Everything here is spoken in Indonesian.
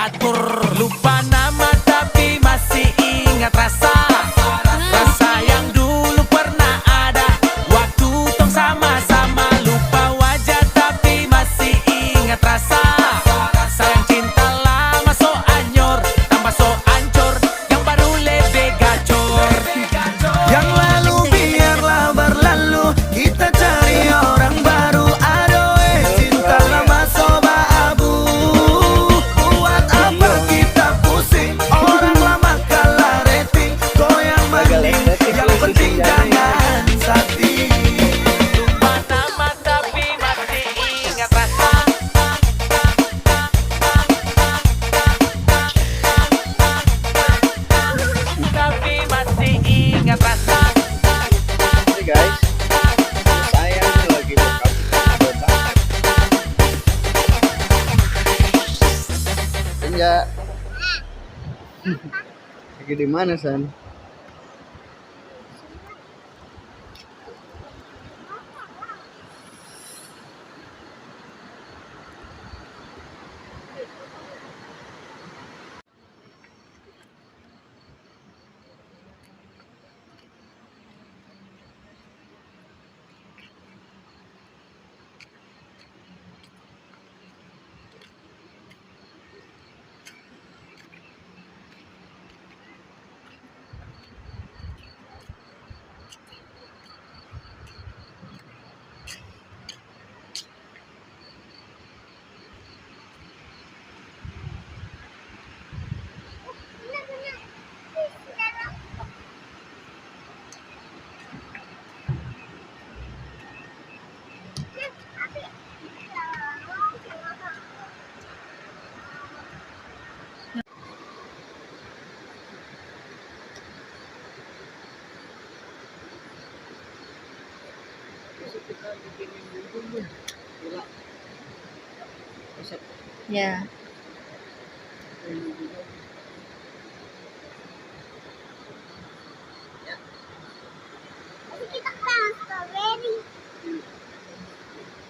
batur. Lupa nama tapi masih ingat rasa. Rasa yang dulu pernah ada waktu tong sama-sama. Lupa wajah tapi masih ingat rasa. Sayang cinta lama so anyor, tambah so ancur, yang baru lebih gacor. Yang lalu biarlah berlalu, kita cari orang baru. Adoe, cinta lama soba abu. Buat apa kita pusing, orang lama kalah rating. Goyang mending, yang penting jangan sakit. Lupa nama tapi masih ingat rasa. Tapi masih ingat rasa. Oke guys, saya lagi bokap banget. Enggak. Lagi di mana, San? Ya.